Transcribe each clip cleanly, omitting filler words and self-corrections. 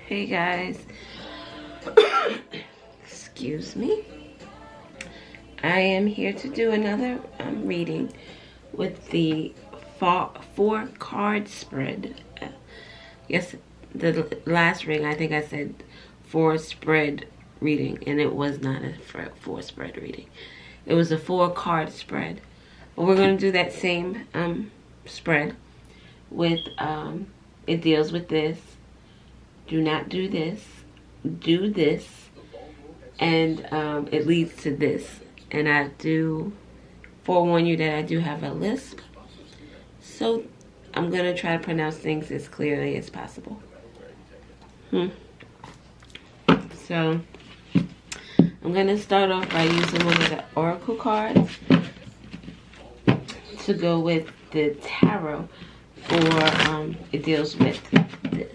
Hey guys, excuse me. I am here to do another reading with the four card spread. Yes, the last ring I think I said four spread reading, and it was not a four spread reading. It was a four card spread. But we're going to do that same spread with it deals with this. Do not do this. Do this. And it leads to this. And I do forewarn you that I do have a lisp. So I'm going to try to pronounce things as clearly as possible. So I'm going to start off by using one of the oracle cards to go with the tarot for it deals with this.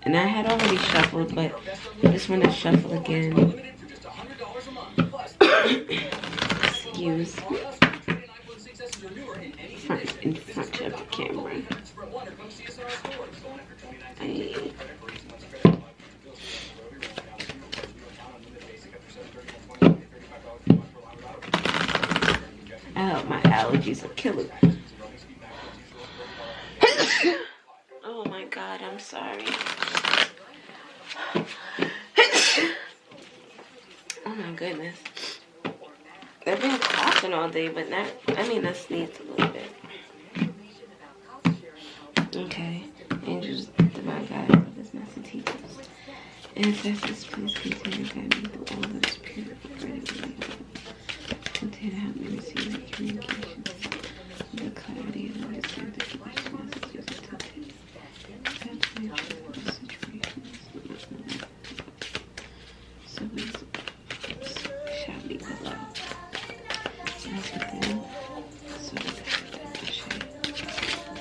And I had already shuffled, but I just want to shuffle again. Excuse me. In front of the camera. Oh, my allergies are killing me. Oh my God, I'm sorry. Oh my goodness. I've been coughing all day, but not, I sneezed a little bit. Okay. Angels, divine guidance of his master teachers. Ancestors, please continue to guide me through all that is pure and ready. Continue to help me receive the communications, the clarity and understanding the English messages of today. So we shall be below.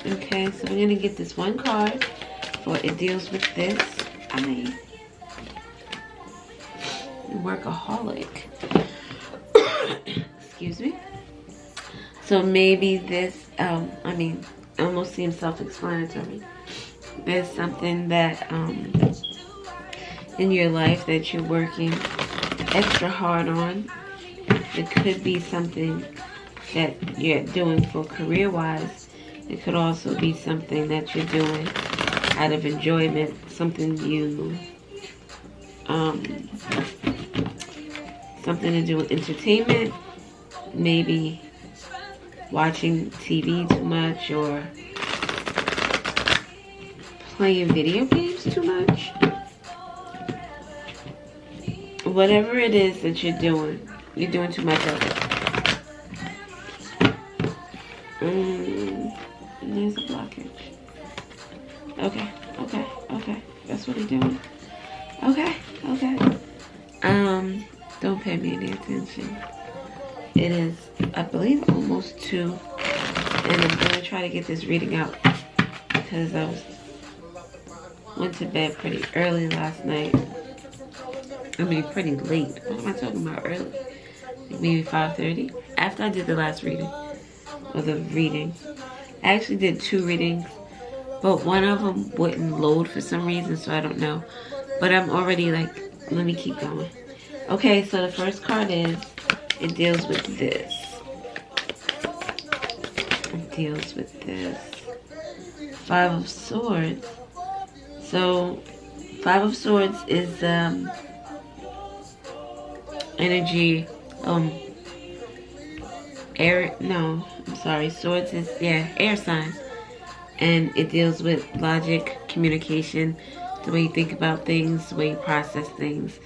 Okay, so we're going to get this one card for it deals with this. I'm a workaholic. Excuse me. So maybe this, almost seems self-explanatory. There's something that in your life that you're working extra hard on. It could be something that you're doing for career-wise. It could also be something that you're doing out of enjoyment, something something to do with entertainment, maybe watching TV too much or playing video games too much. Whatever it is that you're doing too much of it. There's a blockage. Okay. That's what he's doing. Okay. Don't pay me any attention. It is, I believe, almost 2. And I'm going to try to get this reading out because I went to bed pretty early last night. Pretty late. What am I talking about early? Maybe 5:30. After I did the last reading. Or the reading. I actually did 2 readings. But one of them wouldn't load for some reason, so I don't know. But I'm already let me keep going. Okay, so the first card is, it deals with this. It deals with this. 5 of Swords. So, 5 of Swords is, energy, Swords is, air sign. And it deals with logic, communication, the way you think about things, the way you process things.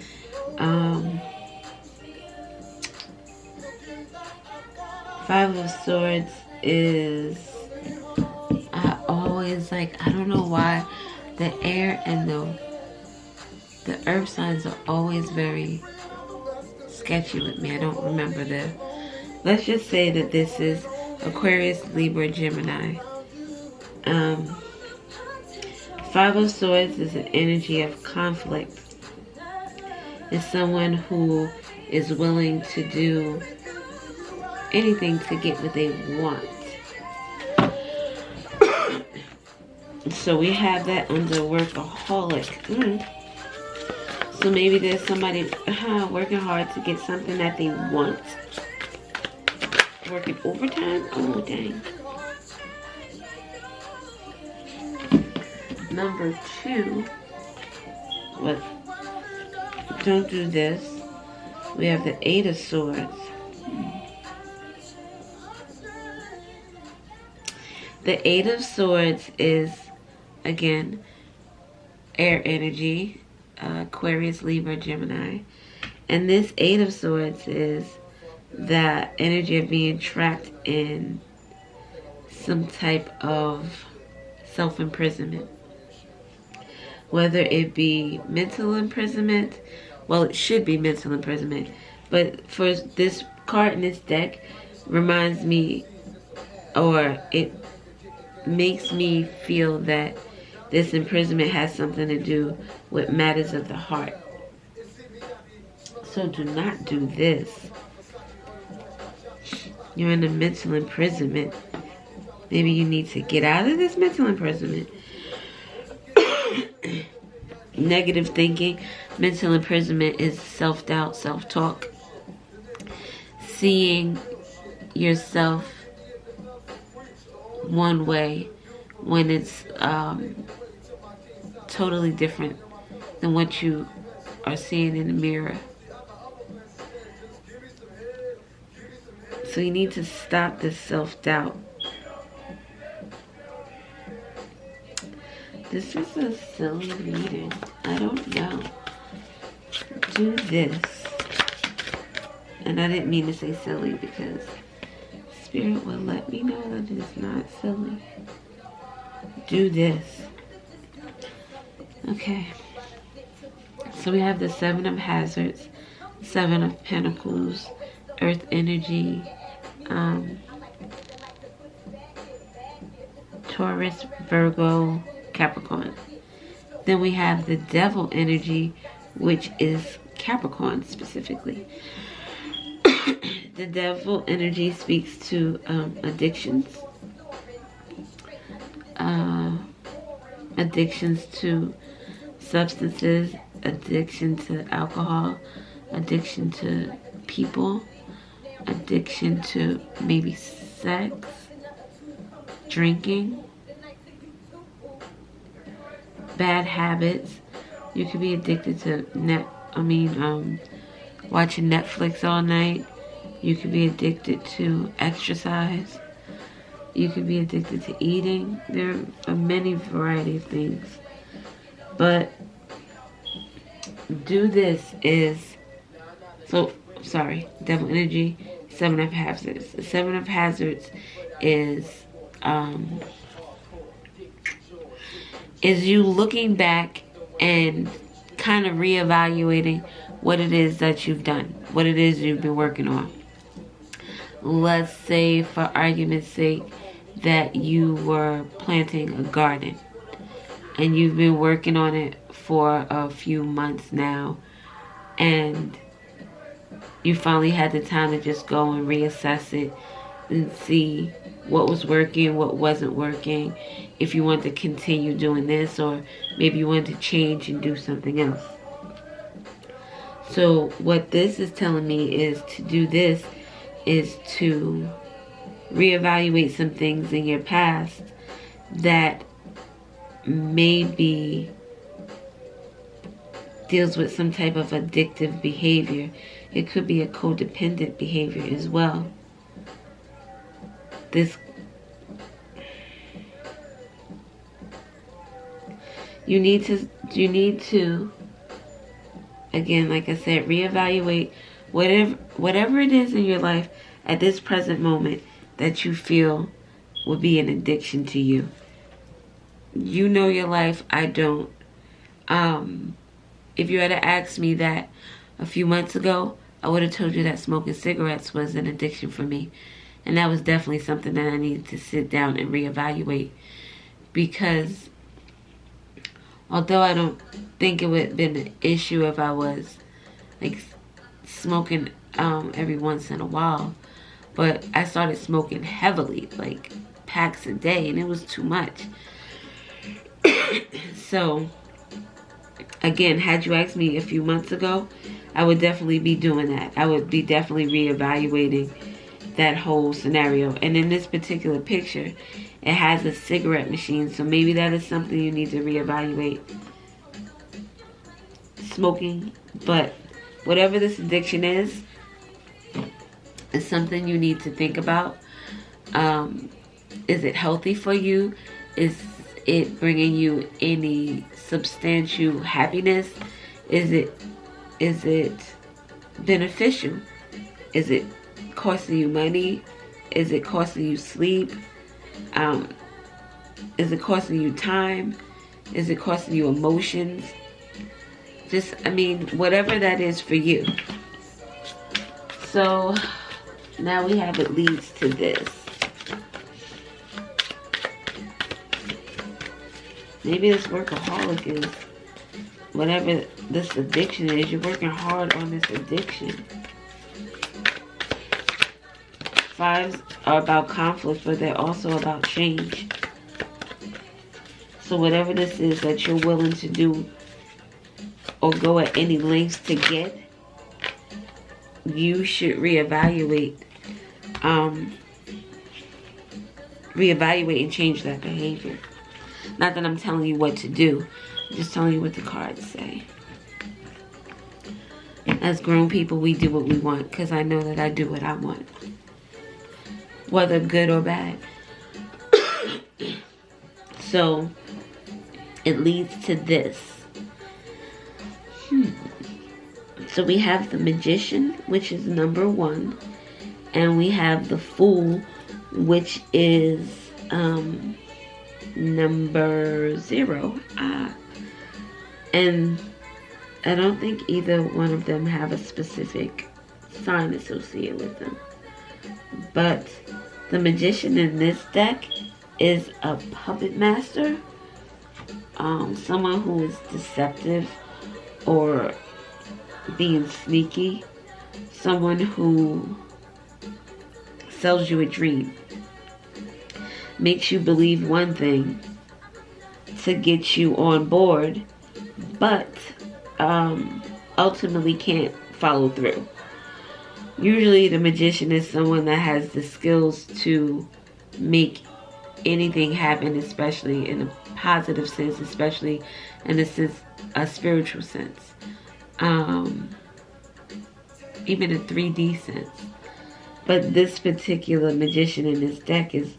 5 of Swords is, I always I don't know why, the air and the earth signs are always very sketchy with me. I don't remember let's just say that this is Aquarius, Libra, Gemini. 5 of Swords is an energy of conflict. It's someone who is willing to do anything to get what they want. So we have that under workaholic. So maybe there's somebody working hard to get something that they want. Working overtime? Oh, dang. Number 2. What? Don't do this. We have the 8 of Swords. The 8 of Swords is, again, air energy. Aquarius, Libra, Gemini. And this 8 of Swords is that energy of being trapped in some type of self-imprisonment. Whether it be mental imprisonment, well, it should be mental imprisonment. But for this card in this deck, reminds me, or it makes me feel that this imprisonment has something to do with matters of the heart. So do not do this. You're in a mental imprisonment. Maybe you need to get out of this mental imprisonment. Negative thinking. Mental imprisonment is self-doubt, self-talk. Seeing yourself one way when it's totally different than what you are seeing in the mirror. So you need to stop this self-doubt. This is a silly reading. I don't know. Do this. And I didn't mean to say silly because Spirit will let me know that it is not silly. Do this. Okay. So we have the 7 of Hazards, 7 of Pentacles, Earth energy, Taurus, Virgo, Capricorn. Then we have the Devil energy, which is Capricorn specifically. The Devil energy speaks to addictions. Addictions to substances, addiction to alcohol, addiction to people, addiction to maybe sex, drinking, bad habits. You could be addicted to watching Netflix all night. You could be addicted to exercise. You could be addicted to eating. There are many variety of things. But do this is, Devil energy, 7 of Hazards. The 7 of Hazards is you looking back and kind of reevaluating what it is that you've done, what it is you've been working on. Let's say, for argument's sake, that you were planting a garden and you've been working on it for a few months now, and you finally had the time to just go and reassess it and see what was working, what wasn't working, if you want to continue doing this, or maybe you want to change and do something else. So what this is telling me is to do this is to reevaluate some things in your past that maybe deals with some type of addictive behavior. It could be a codependent behavior as well. You need to, again, like I said, reevaluate whatever it is in your life at this present moment that you feel will be an addiction to you. You know your life, I don't. If you had to ask me that a few months ago, I would have told you that smoking cigarettes was an addiction for me. And that was definitely something that I needed to sit down and reevaluate. Because although I don't think it would have been an issue if I was like smoking every once in a while, but I started smoking heavily, like packs a day, and it was too much. So, again, had you asked me a few months ago, I would definitely be doing that. I would be definitely reevaluating that whole scenario. And in this particular picture, it has a cigarette machine. So maybe that is something you need to reevaluate. Smoking. But whatever this addiction is something you need to think about. Is it healthy for you? Is it bringing you any substantial happiness? Is it beneficial? Is it costing you money? Is it costing you sleep? Is it costing you time? Is it costing you emotions? Just, I mean, whatever that is for you. So now we have it leads to this. Maybe this workaholic is, whatever this addiction is, you're working hard on this addiction. Fives are about conflict, but they're also about change. So whatever this is that you're willing to do or go at any lengths to get, you should reevaluate and change that behavior. Not that I'm telling you what to do, I'm just telling you what the cards say. As grown people, we do what we want, because I know that I do what I want, whether good or bad. So it leads to this. So we have the Magician, which is number 1, and we have the Fool, which is number 0. And I don't think either one of them have a specific sign associated with them. But the Magician in this deck is a puppet master, someone who is deceptive or being sneaky, someone who sells you a dream, makes you believe one thing to get you on board, but ultimately can't follow through. Usually the Magician is someone that has the skills to make anything happen, especially in a positive sense, especially in a spiritual sense, even a 3D sense. But this particular Magician in this deck is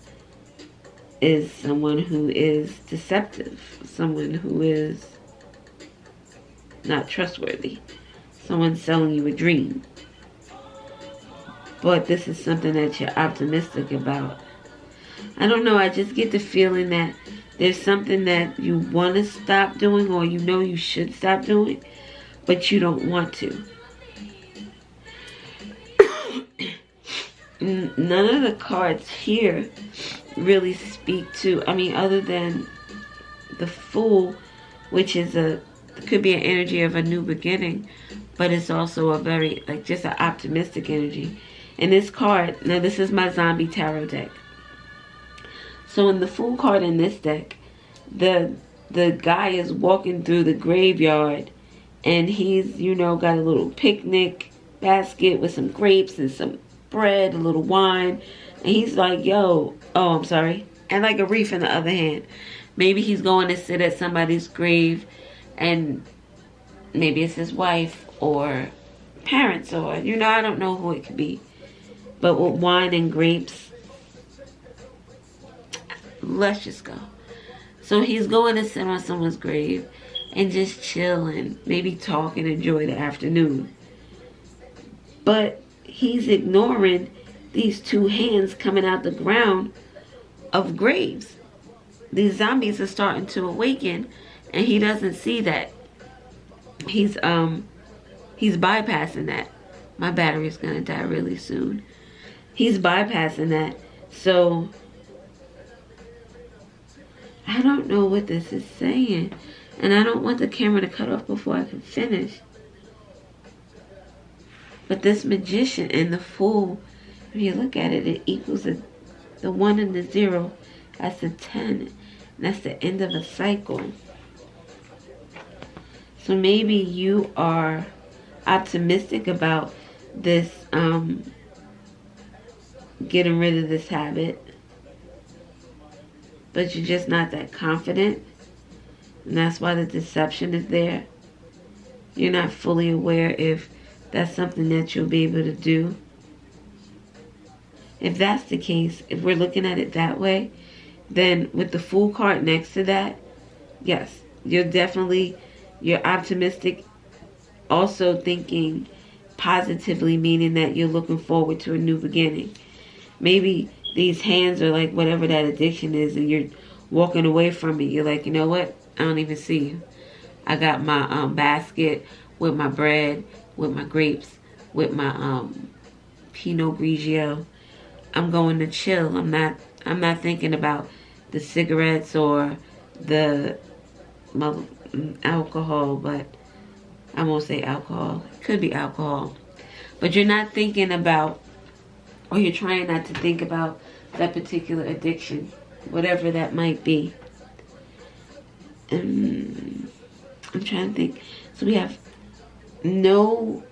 someone who is deceptive, someone who is not trustworthy, someone selling you a dream. But this is something that you're optimistic about. I don't know, I just get the feeling that there's something that you want to stop doing, or you know you should stop doing, but you don't want to. None of the cards here really speak to, I mean, other than the Fool, which is could be an energy of a new beginning, but it's also a very, like, just an optimistic energy. And this card, now this is my zombie tarot deck. So in the Fool card in this deck, the guy is walking through the graveyard, and he's, you know, got a little picnic basket with some grapes and some bread, a little wine, and he's like, yo, oh, I'm sorry, and like a wreath in the other hand. Maybe he's going to sit at somebody's grave, and maybe it's his wife or parents, or, you know, I don't know who it could be. But with wine and grapes, let's just go. So he's going to sit on someone's grave and just chill and maybe talk and enjoy the afternoon. But he's ignoring these 2 hands coming out the ground of graves. These zombies are starting to awaken, and he doesn't see that. He's bypassing that. My battery's gonna die really soon. He's bypassing that. So I don't know what this is saying, and I don't want the camera to cut off before I can finish. But this Magician and the Fool, if you look at it, it equals the 1 and the 0. That's a 10. And that's the end of a cycle. So maybe you are optimistic about this, getting rid of this habit, but you're just not that confident. And that's why the deception is there. You're not fully aware if that's something that you'll be able to do. If that's the case, if we're looking at it that way, then with the Fool card next to that, yes, you're optimistic, also thinking positively, meaning that you're looking forward to a new beginning. Maybe these hands are like whatever that addiction is, and you're walking away from it. You're like, you know what? I don't even see you. I got my basket with my bread, with my grapes, with my Pinot Grigio. I'm going to chill. I'm not thinking about the cigarettes or the alcohol, but I won't say alcohol. It could be alcohol. But you're not thinking about, or you're trying not to think about that particular addiction, whatever that might be. I'm trying to think. So we have no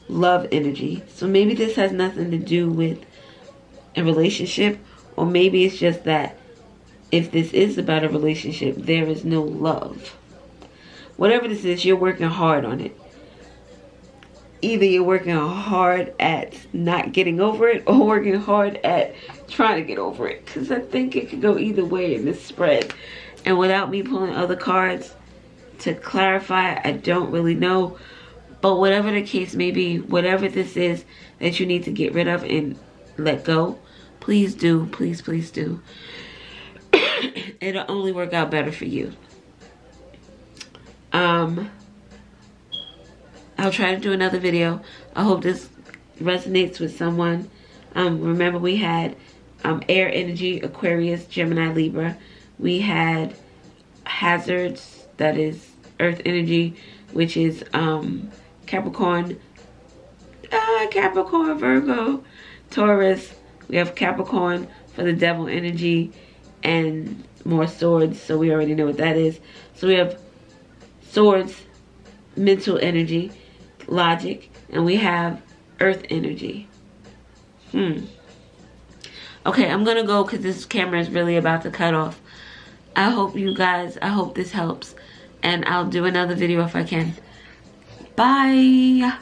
love energy. So maybe this has nothing to do with a relationship, or maybe it's just that if this is about a relationship, there is no love. Whatever this is, you're working hard on it. Either you're working hard at not getting over it, or working hard at trying to get over it. Because I think it could go either way in this spread. And without me pulling other cards to clarify, I don't really know. But whatever the case may be, whatever this is that you need to get rid of and let go, please do. Please, please do. It'll only work out better for you. I'll try to do another video. I hope this resonates with someone. Remember, we had air energy, Aquarius, Gemini, Libra. We had hazards, that is earth energy, which is Capricorn, Virgo, Taurus. We have Capricorn for the devil energy and more swords, so we already know what that is. So we have swords, mental energy, logic, and we have earth energy. Okay, I'm gonna go because this camera is really about to cut off. I hope this helps, and I'll do another video if I can. Bye.